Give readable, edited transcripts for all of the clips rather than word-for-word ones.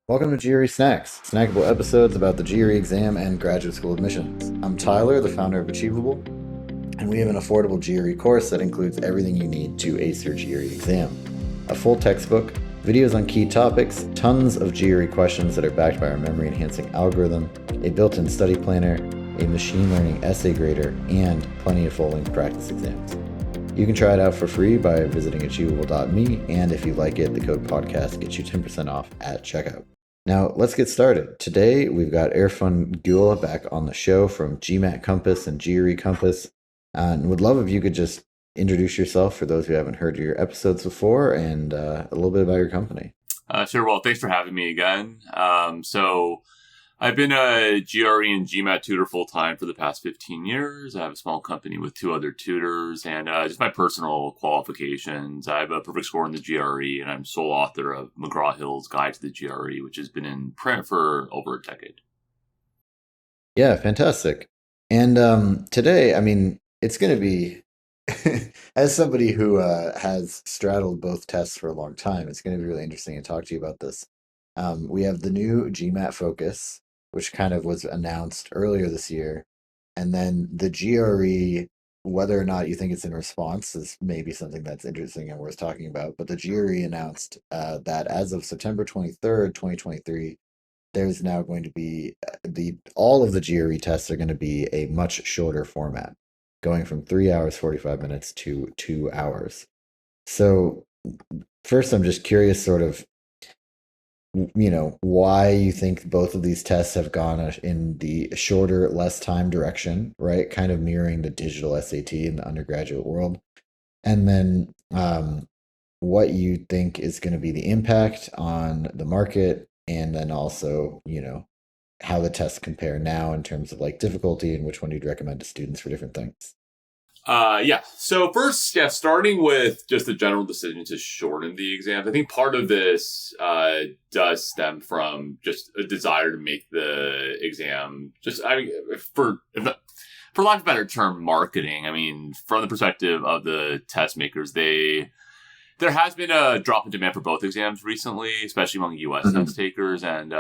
Welcome to GRE Snacks, snackable episodes about the GRE exam and graduate school admissions. I'm Tyler, the founder of Achievable, and we have an affordable GRE course that includes everything you need to ace your GRE exam. A full textbook, videos on key topics, tons of GRE questions that are backed by our memory-enhancing algorithm, a built-in study planner, a machine learning essay grader, and plenty of full length practice exams. You can try it out for free by visiting achievable.me, and if you like it, the code podcast gets you 10% off at checkout. Now, let's get started. Today, we've got Erfun Guela back on the show from GMAT Compass and GRE Compass. And would love if you could just introduce yourself for those who haven't heard your episodes before and a little bit about your company. Sure. Well, thanks for having me again. So I've been a GRE and GMAT tutor full-time for the past 15 years. I have a small company with 2 other tutors, and just my personal qualifications. I have a perfect score in the GRE, and I'm sole author of McGraw-Hill's Guide to the GRE, which has been in print for over a decade. Yeah, fantastic. And today, it's going to be, as somebody who has straddled both tests for a long time, it's going to be really interesting to talk to you about this. We have the new GMAT Focus, which kind of was announced earlier this year. And then the GRE, whether or not you think it's in response, is maybe something that's interesting and worth talking about. But the GRE announced that as of September 23rd, 2023, there's now going to be all of the GRE tests are going to be a much shorter format, going from 3 hours, 45 minutes to 2 hours. So first, I'm just curious, sort of, why you think both of these tests have gone in the shorter, less time direction, right? Kind of mirroring the digital SAT in the undergraduate world. And then what you think is going to be the impact on the market, and then also, how the tests compare now in terms of like difficulty and which one you'd recommend to students for different things. Yeah. So first, starting with just the general decision to shorten the exams. I think part of this does stem from just a desire to make the exam for lack of a better term, marketing. I mean, from the perspective of the test makers, there has been a drop in demand for both exams recently, especially among U.S. test takers, and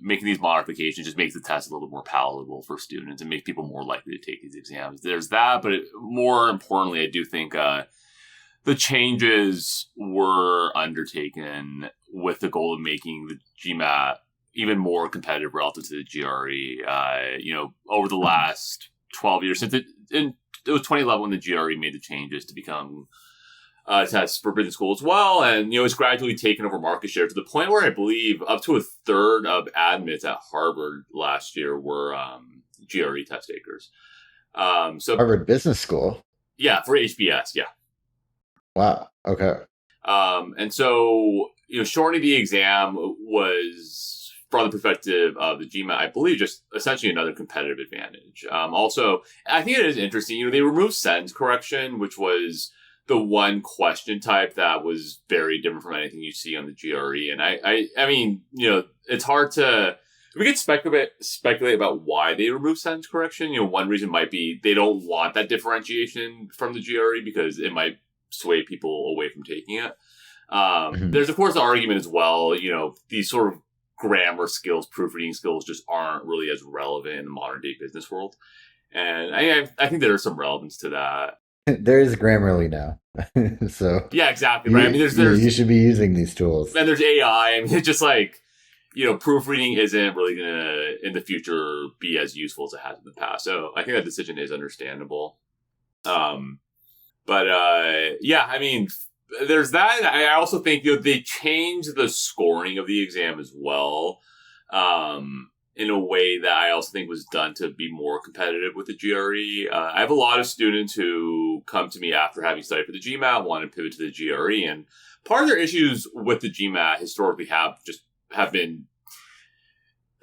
making these modifications just makes the test a little more palatable for students and makes people more likely to take these exams. There's that, but more importantly, I do think the changes were undertaken with the goal of making the GMAT even more competitive relative to the GRE. Over the last 12 years, since it was 2011 when the GRE made the changes to become tests for business school as well. And, it's gradually taken over market share to the point where I believe up to a third of admits at Harvard last year were GRE test takers. So Harvard Business School? Yeah, for HBS, yeah. Wow, okay. And so, shortening the exam was, from the perspective of the GMAT, I believe just essentially another competitive advantage. Also, I think it is interesting, they removed sentence correction, which was the one question type that was very different from anything you see on the GRE. And I mean, it's hard to, we could speculate about why they removed sentence correction. One reason might be they don't want that differentiation from the GRE because it might sway people away from taking it. There's of course the argument as well, these sort of grammar skills, proofreading skills just aren't really as relevant in the modern day business world. And I think there's some relevance to that. There is Grammarly now. So yeah, exactly. Right. I mean, there's you should be using these tools. And there's AI. I mean, it's just like, proofreading isn't really going to, in the future, be as useful as it has in the past. So I think that decision is understandable. Yeah, I mean, there's that. I also think, they changed the scoring of the exam as well. In a way that I also think was done to be more competitive with the GRE. I have a lot of students who come to me after having studied for the GMAT, want to pivot to the GRE, and part of their issues with the GMAT historically have been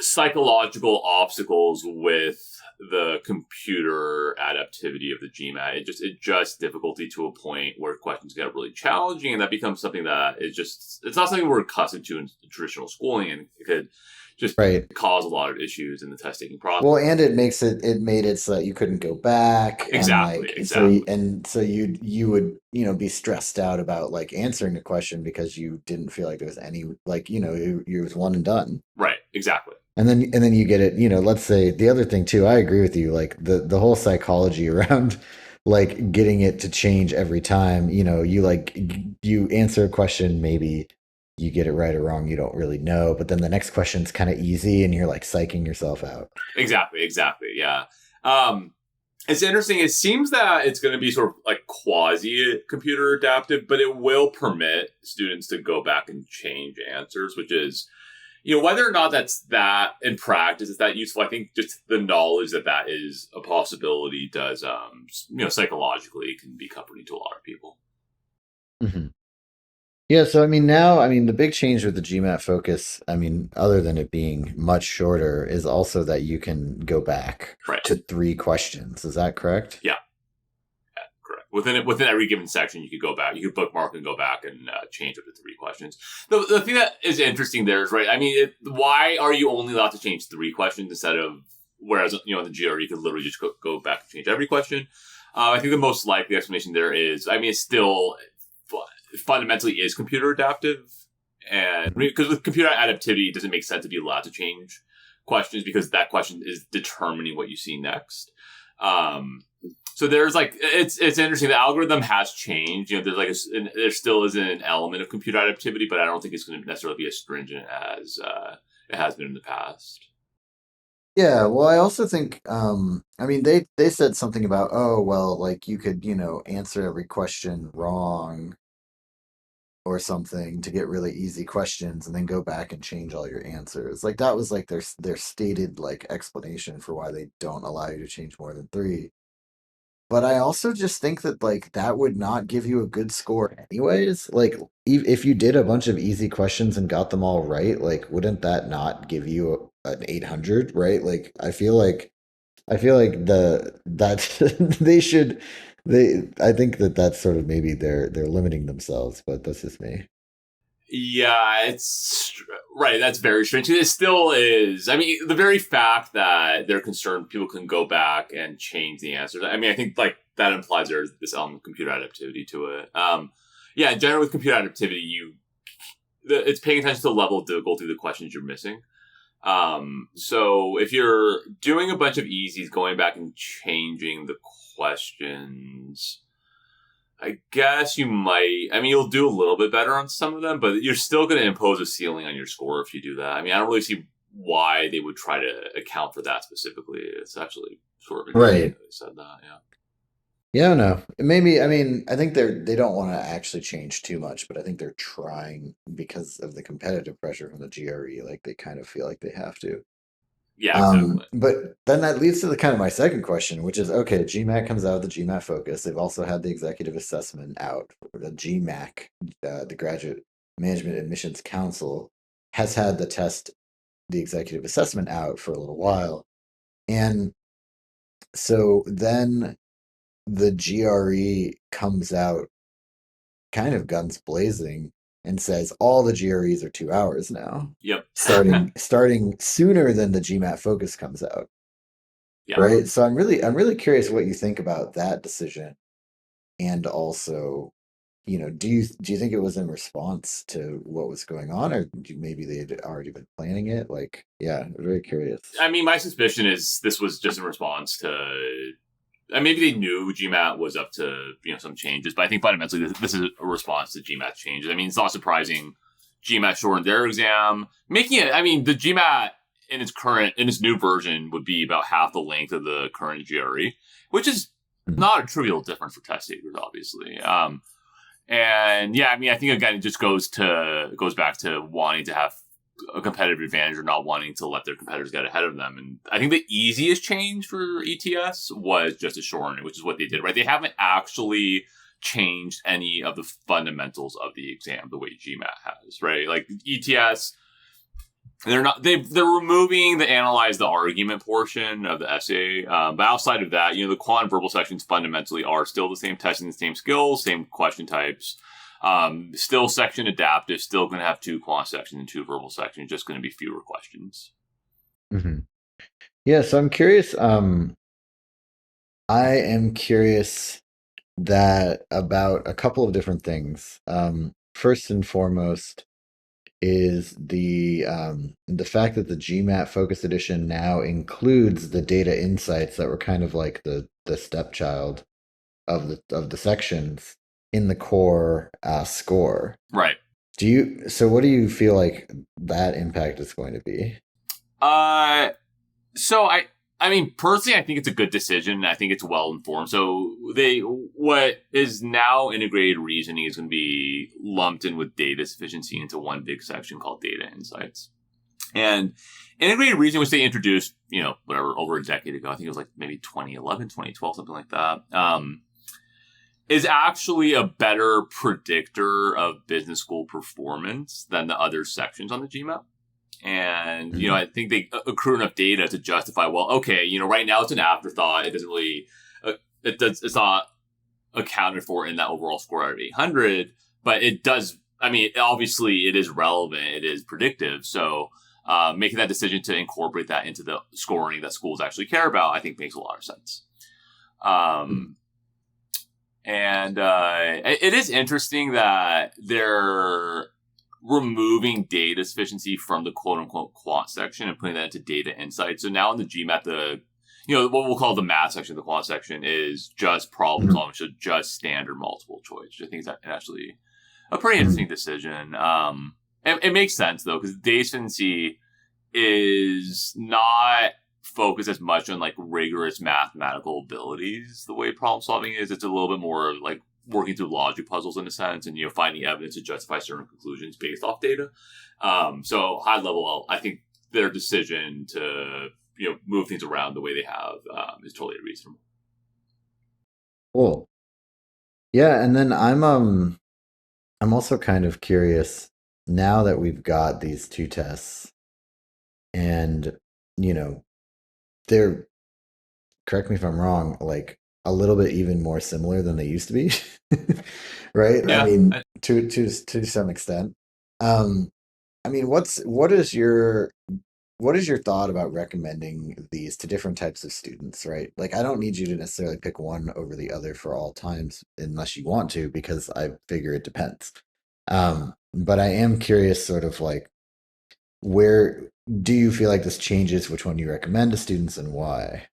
psychological obstacles with the computer adaptivity of the GMAT. It just difficulty to a point where questions get really challenging, and that becomes something that is just, it's not something we're accustomed to in traditional schooling, and it could just cause a lot of issues in the test taking process. Well, and it made it so that you couldn't go back. Exactly. So you would, be stressed out about like answering a question because you didn't feel like there was any, like, it was one and done. Right. Exactly. And then you get it, let's say the other thing too, I agree with you, like the whole psychology around like getting it to change every time, you answer a question, maybe you get it right or wrong, you don't really know, but then the next question's kind of easy and you're like psyching yourself out. Exactly. Yeah. It's interesting. It seems that it's going to be sort of like quasi computer adaptive, but it will permit students to go back and change answers, which is, whether or not that in practice is that useful. I think just the knowledge that is a possibility does, psychologically can be comforting to a lot of people. Mm-hmm. Yeah, so the big change with the GMAT Focus, other than it being much shorter, is also that you can go back to 3 questions. Is that correct? Yeah, correct. Within every given section, you could go back. You could bookmark and go back and change up to 3 questions. The thing that is interesting there is, right, why are you only allowed to change 3 questions instead of, whereas, in the GRE, you could literally just go back and change every question? I think the most likely explanation there is, it's still fundamentally is computer adaptive, and because with computer adaptivity, it doesn't make sense to be allowed to change questions because that question is determining what you see next. So there's it's interesting. The algorithm has changed. There's there still is an element of computer adaptivity, but I don't think it's going to necessarily be as stringent as it has been in the past. Yeah, well, I also think, they said something about, you could, answer every question wrong or something to get really easy questions and then go back and change all your answers. Like that was like their stated like explanation for why they don't allow you to change more than 3. But I also just think that like that would not give you a good score anyways. Like if you did a bunch of easy questions and got them all right, like wouldn't that not give you an 800, right? Like I feel like I think that's sort of maybe they're limiting themselves, but that's just me. Yeah, it's right. That's very strange. It still is. The very fact that they're concerned people can go back and change the answers. I think like that implies there's this element of computer adaptivity to it. Yeah, in general with computer adaptivity, it's paying attention to the level of difficulty of the questions you're missing. So if you're doing a bunch of easies, going back and changing the questions, I guess you might, you'll do a little bit better on some of them, but you're still going to impose a ceiling on your score if you do that. I don't really see why they would try to account for that specifically. It's actually sort of interesting that they said that, yeah. Yeah, no. Maybe, I think they don't want to actually change too much, but I think they're trying because of the competitive pressure from the GRE. Like they kind of feel like they have to. Yeah, exactly. But then that leads to the kind of my second question, which is, okay, GMAT comes out of the GMAT Focus. They've also had the executive assessment out. The GMAC, the Graduate Management Admissions Council, has had the executive assessment out for a little while. And so then the GRE comes out kind of guns blazing and says all the GREs are 2 hours now. Yep. starting sooner than the GMAT Focus comes out. Yep. Right. So I'm really curious what you think about that decision. And also, do you think it was in response to what was going on, or maybe they had already been planning it? Like, yeah, I'm very curious. My suspicion is this was just in response to, maybe they knew GMAT was up to, some changes, but I think fundamentally this is a response to GMAT changes. It's not surprising GMAT shortened their exam, making it, the GMAT in its new version would be about half the length of the current GRE, which is not a trivial difference for test takers, obviously. And yeah, I think again, it just goes back to wanting to have a competitive advantage or not wanting to let their competitors get ahead of them. And I think the easiest change for ETS was just to shorten it, which is what they did, right? They haven't actually changed any of the fundamentals of the exam the way GMAT has, right? Like ETS, They're removing the analyze the argument portion of the essay. But outside of that, the quant and verbal sections fundamentally are still the same, testing the same skills, same question types. Still section adaptive, still going to have 2 quant sections and 2 verbal sections, just going to be fewer questions. Mm-hmm. Yeah, so I'm curious. I am curious that about a couple of different things. First and foremost is the fact that the GMAT Focus Edition now includes the data insights that were kind of like the stepchild of the sections in the core score. Right. So what do you feel like that impact is going to be? So I mean, personally, I think it's a good decision. I think it's well informed. So what is now integrated reasoning is going to be lumped in with data sufficiency into one big section called data insights. And integrated reasoning, which they introduced, whatever, over a decade ago, I think it was like maybe 2011, 2012, something like that, is actually a better predictor of business school performance than the other sections on the GMAT. And, I think they accrue enough data to justify, well, okay, right now it's an afterthought. It doesn't really, it's not accounted for in that overall score out of 800, but it does, obviously it is relevant. It is predictive. So, making that decision to incorporate that into the scoring that schools actually care about, I think makes a lot of sense. And it is interesting that they're removing data sufficiency from the quote-unquote quant section and putting that into data insight. So now in the GMAT, what we'll call the math section, the quant section, is just problem solving, so just standard multiple choice. I think is actually a pretty interesting decision. It makes sense, though, because data sufficiency is not focused as much on like rigorous mathematical abilities the way problem solving is. It's a little bit more like working through logic puzzles in a sense, and finding evidence to justify certain conclusions based off data. So high level, I think their decision to move things around the way they have is totally reasonable. Cool. Yeah, and then I'm also kind of curious now that we've got these 2 tests, and they're, correct me if I'm wrong, like a little bit even more similar than they used to be, right? Yeah, I mean, to some extent. What is your thought about recommending these to different types of students, right? Like, I don't need you to necessarily pick one over the other for all times unless you want to, because I figure it depends. But I am curious, sort of like, where do you feel like this changes which one you recommend to students and why?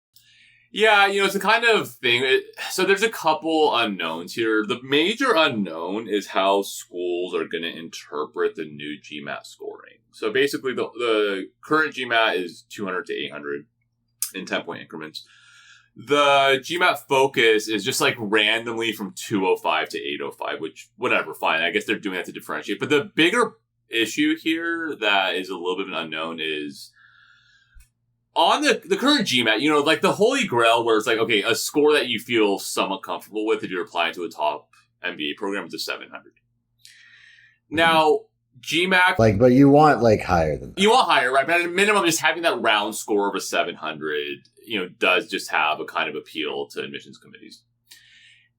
Yeah, it's a kind of thing. So there's a couple unknowns here. The major unknown is how schools are going to interpret the new GMAT scoring. So basically, the current GMAT is 200 to 800 in 10-point increments. The GMAT Focus is just like randomly from 205 to 805, which, whatever, fine. I guess they're doing that to differentiate. But the bigger issue here that is a little bit of an unknown is on the current GMAT, like the holy grail where it's like, okay, a score that you feel somewhat comfortable with if you're applying to a top MBA program is a 700. Now, GMAT... but you want higher than that. You want higher, right? But at a minimum, just having that round score of a 700, does just have a kind of appeal to admissions committees.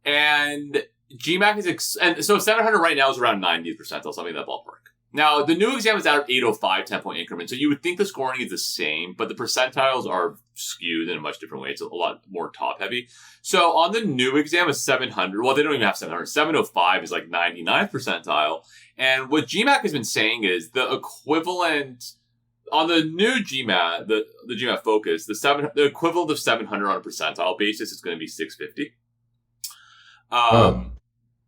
And GMAT is... and so 700 right now is around 90th percentile, something in that ballpark. Now, the new exam is out of 805 10-point increments, so you would think the scoring is the same, but the percentiles are skewed in a much different way. It's a lot more top-heavy. So on the new exam is 700. Well, they don't even have 700. 705 is like 99th percentile. And what GMAT has been saying is the equivalent... on the new GMAT, the GMAT Focus, the equivalent of 700 on a percentile basis is going to be 650.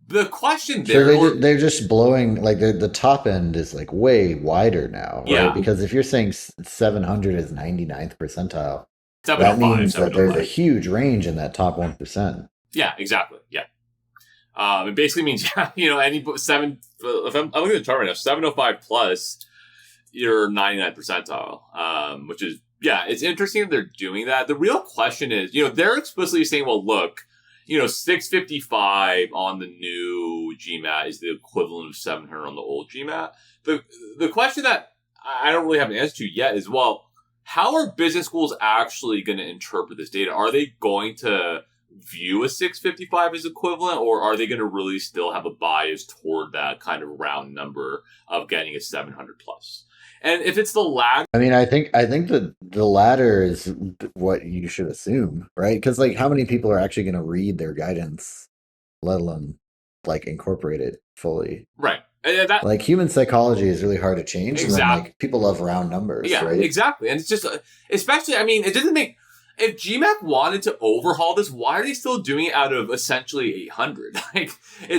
The question there... So they're just blowing, like, the top end is, like, way wider now, right? Yeah. Because if you're saying 700 is 99th percentile, that 705, means that there's 705. a huge range in that top 1%. Yeah, exactly. Yeah. It basically means, if I'm looking at the chart right now, 705 plus your 99th percentile, which is, it's interesting that they're doing that. The real question is, they're explicitly saying, well, look, 655 on the new GMAT is the equivalent of 700 on the old GMAT. The question that I don't really have an answer to yet is, well, how are business schools actually going to interpret this data? Are they going to view a 655 as equivalent, or are they going to really still have a bias toward that kind of round number of getting a 700 plus? And if it's the latter, I mean, I think the latter is what you should assume, right? Because like, how many people are actually going to read their guidance, let alone like incorporate it fully? right? And that Like, human psychology is really hard to change, and then exactly. like people love round numbers, Yeah, right? exactly. And it's just, especially, I mean, it doesn't make, if GMAT wanted to overhaul this, why are they still doing it out of essentially 800? Like,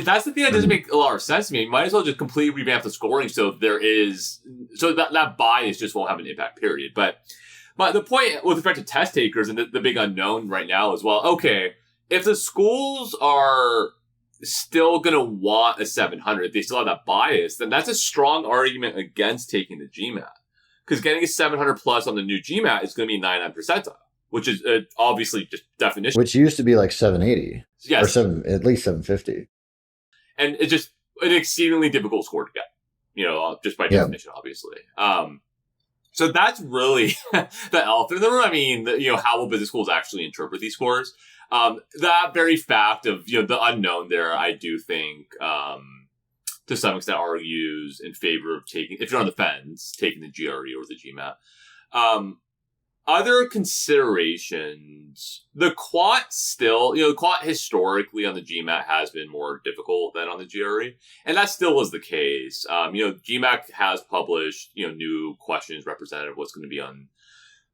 that's the thing that doesn't Mhm. make a lot of sense to me. You might as well just completely revamp the scoring so that bias just won't have an impact, period. But the point with respect to test takers and the big unknown right now is, well, okay, if the schools are still going to want a 700, they still have that bias, then that's a strong argument against taking the GMAT. Because getting a 700 plus on the new GMAT is going to be 99 percentile, which is obviously just definition. Which used to be like 780 or Yes. at least 750. And it's just an exceedingly difficult score to get, just by Yeah. definition, obviously. So that's really the elephant in the room. I mean, how will business schools actually interpret these scores? That very fact of, the unknown there, I do think, to some extent argues in favor of taking, if you're on the fence, taking the GRE or the GMAT. Other considerations, the quant still, quant historically on the GMAT has been more difficult than on the GRE. And that still was the case. GMAT has published, new questions representative of what's going to be on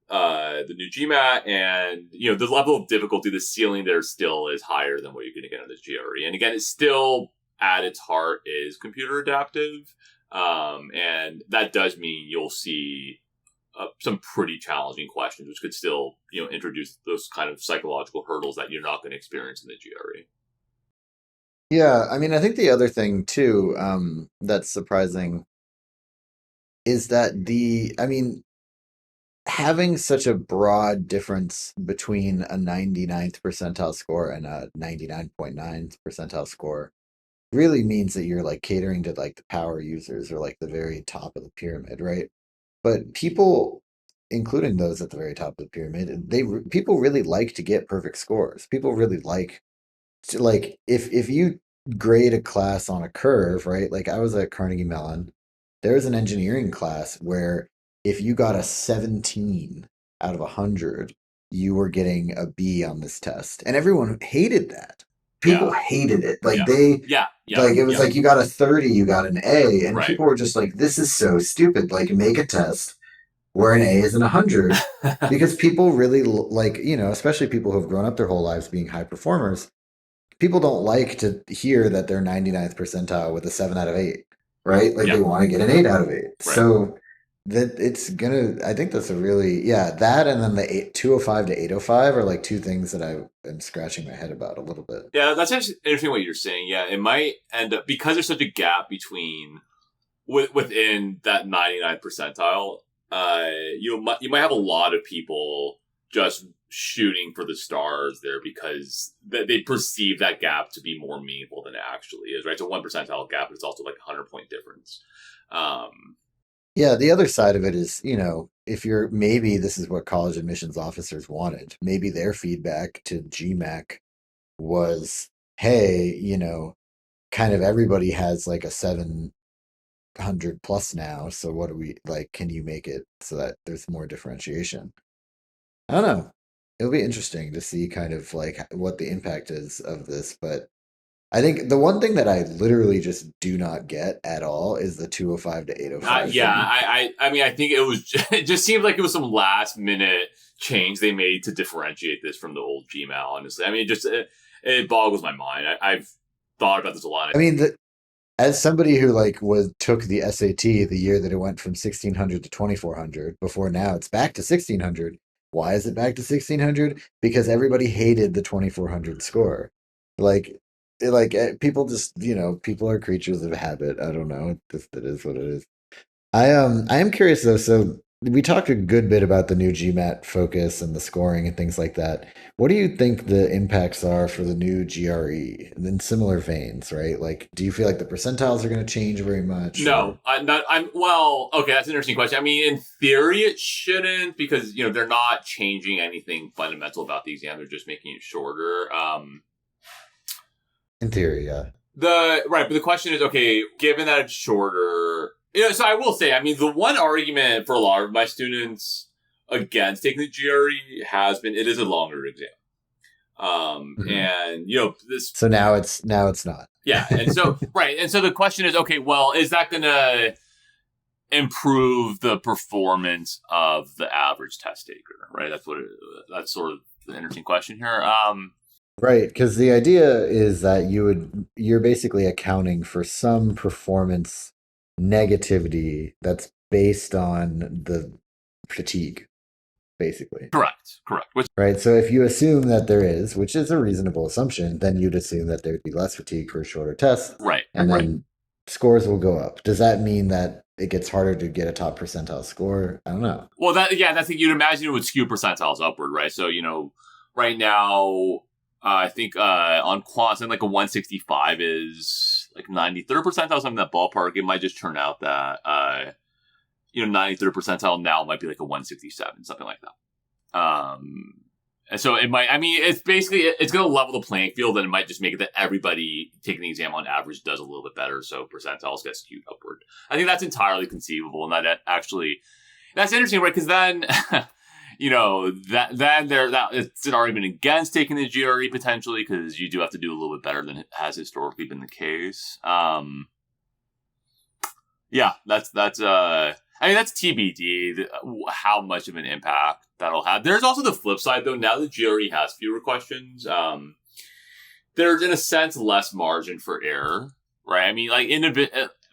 the new GMAT, and the level of difficulty, the ceiling there still is higher than what you're going to get on the GRE. And again, it's still at its heart is computer adaptive, and that does mean you'll see some pretty challenging questions, which could still introduce those kind of psychological hurdles that you're not going to experience in the GRE. Yeah, I mean, I think the other thing too, that's surprising is that I mean, having such a broad difference between a 99th percentile score and a 99.9 percentile score really means that you're like catering to like the power users or like the very top of the pyramid, right? But people, including those at the very top of the pyramid, people really like to get perfect scores. People really like to, like, if you grade a class on a curve, right? Like, I was at Carnegie Mellon. There was an engineering class where if you got a 17 out of 100, you were getting a B on this test, and everyone hated that. People hated it. Like, it was like, you got a 30, you got an A, and Right. people were just like, this is so stupid. Like, make a test where an A is in 100, because people really like, especially people who have grown up their whole lives being high performers. People don't like to hear that they're 99th percentile with a 7 out of 8, right? Like, they want to get an 8 out of 8. Right. So that I think that's a really, that, and then the 205 to 805 are like two things that I am scratching my head about a little bit. Yeah, that's actually interesting what you're saying. Yeah, it might end up, because there's such a gap within that 99th percentile, you might have a lot of people just shooting for the stars there because they perceive that gap to be more meaningful than it actually is, right? It's a 1 percentile gap, but it's also like a 100-point difference. Yeah, the other side of it is, if maybe this is what college admissions officers wanted. Maybe their feedback to GMAC was, hey, kind of everybody has like a 700 plus now. So what do we like? Can you make it so that there's more differentiation? I don't know. It'll be interesting to see kind of like what the impact is of this. But I think the one thing that I literally just do not get at all is the 205 to 805. I mean, I think it just seemed like it was some last minute change they made to differentiate this from the old GMAT, honestly. I mean, it boggles my mind. I've thought about this a lot. I mean, as somebody who took the SAT the year that it went from 1600 to 2400, before now it's back to 1600. Why is it back to 1600? Because everybody hated the 2400 score. People just, people are creatures of habit. I don't know. It is what it is. I am curious though. So we talked a good bit about the new GMAT focus and the scoring and things like that. What do you think the impacts are for the new GRE in similar veins, right? Like, do you feel like the percentiles are going to change very much, or No, I'm well. Okay, that's an interesting question. I mean, in theory, it shouldn't because they're not changing anything fundamental about the exam. They're just making it shorter. in theory, yeah? But the question is, okay, given that it's shorter, so I will say, I mean, the one argument for a lot of my students against taking the GRE has been it is a longer exam. Mhm. And this, So now it's not. yeah, and so right, and so the question is, okay, well, is that going to improve the performance of the average test taker? Right, that's sort of the interesting question here. Right, because the idea is that you're basically accounting for some performance negativity that's based on the fatigue, basically. Correct. Which Right. So if you assume that there is, which is a reasonable assumption, then you'd assume that there'd be less fatigue for a shorter test, right, and then scores will go up. Does that mean that it gets harder to get a top percentile score? I don't know. well, that's you'd imagine it would skew percentiles upward, right? So right now. I think on quants, like a 165 is like 93rd percentile, something in that ballpark. It might just turn out that 93rd percentile now might be like a 167, something like that. And so it might. I mean, it's basically it's going to level the playing field, and it might just make it that everybody taking the exam on average does a little bit better, so percentiles get skewed upward. I think that's entirely conceivable, and that's interesting, right? Because then. That it's an argument against taking the GRE potentially because you do have to do a little bit better than it has historically been the case. That's I mean that's TBD how much of an impact that'll have. There's also the flip side though. Now the GRE has fewer questions, there's in a sense less margin for error, right? I mean, like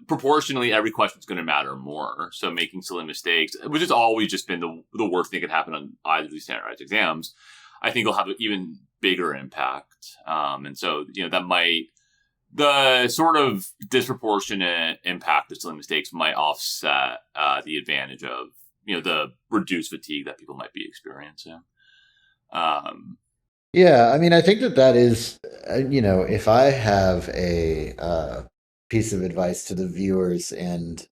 proportionally, every question is going to matter more. So making silly mistakes, which has always just been the worst thing that could happen on either of these standardized exams, I think will have an even bigger impact. And so, the sort of disproportionate impact of silly mistakes might offset the advantage of, the reduced fatigue that people might be experiencing. Yeah, I mean, I think that is, if I have a piece of advice to the viewers, and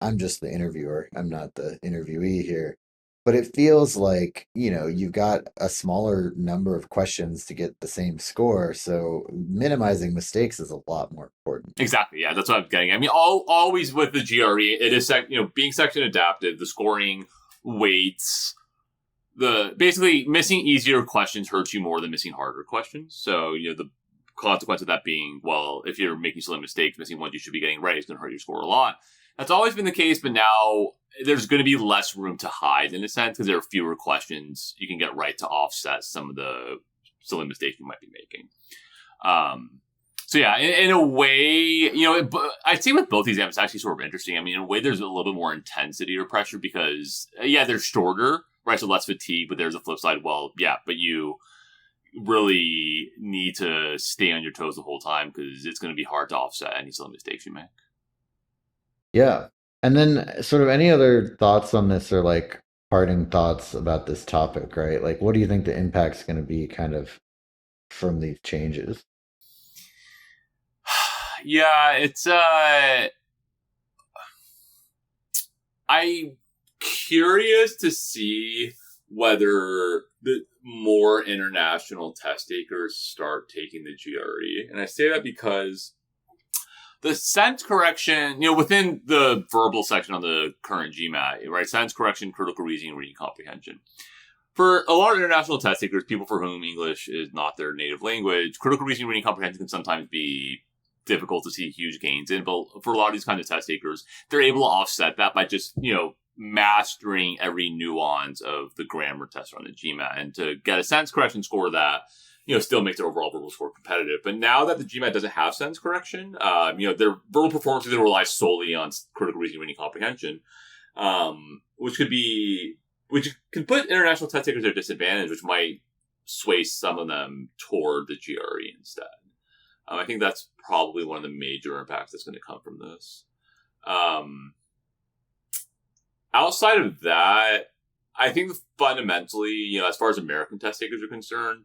I'm just the interviewer, I'm not the interviewee here, but it feels like you've got a smaller number of questions to get the same score, so minimizing mistakes is a lot more important. Exactly. Yeah, that's what I'm getting. I mean, always with the GRE, it is being section adaptive, the scoring weights. Basically missing easier questions hurts you more than missing harder questions. So, the consequence of that being, well, if you're making silly mistakes, missing ones you should be getting right is going to hurt your score a lot. That's always been the case, but now there's going to be less room to hide in a sense because there are fewer questions you can get right to offset some of the silly mistakes you might be making. So yeah, in a way, I'd say with both these exams, it's actually sort of interesting. I mean, in a way, there's a little bit more intensity or pressure because, they're shorter, right? So less fatigue, but there's a flip side. Well, yeah, but you really need to stay on your toes the whole time because it's going to be hard to offset any silly mistakes you make. Yeah. And then sort of any other thoughts on this, or like parting thoughts about this topic, right? Like, what do you think the impact's going to be kind of from these changes? Yeah, it's I'm curious to see whether the more international test takers start taking the GRE. And I say that because the sense correction, within the verbal section on the current GMAT, right? Sense correction, critical reasoning, reading comprehension. For a lot of international test takers, people for whom English is not their native language, critical reasoning, reading comprehension can sometimes be difficult to see huge gains in. But for a lot of these kinds of test takers, they're able to offset that by just, mastering every nuance of the grammar test on the GMAT and to get a sense correction score that, still makes their overall verbal score competitive. But now that the GMAT doesn't have sense correction, their verbal performance is going to rely solely on critical reasoning, reading comprehension, which can put international test takers at a disadvantage, which might sway some of them toward the GRE instead. I think that's probably one of the major impacts that's going to come from this. Outside of that, I think fundamentally, as far as American test takers are concerned,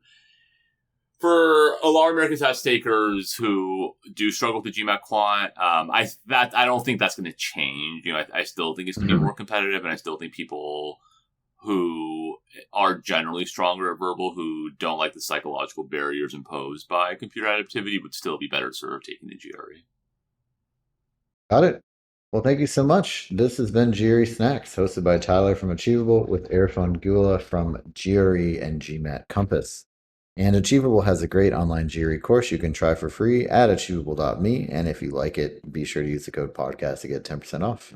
for a lot of American test takers who do struggle with the GMAT quant, I don't think that's going to change. I still think it's going to be Mhm. more competitive, and I still think people who are generally stronger at verbal, who don't like the psychological barriers imposed by computer adaptivity, would still be better served taking the GRE. Got it. Well, thank you so much. This has been GRE Snacks, hosted by Tyler from Achievable with Erfun Guela from GRE and GMAT Compass. And Achievable has a great online GRE course you can try for free at achievable.me. And if you like it, be sure to use the code podcast to get 10% off.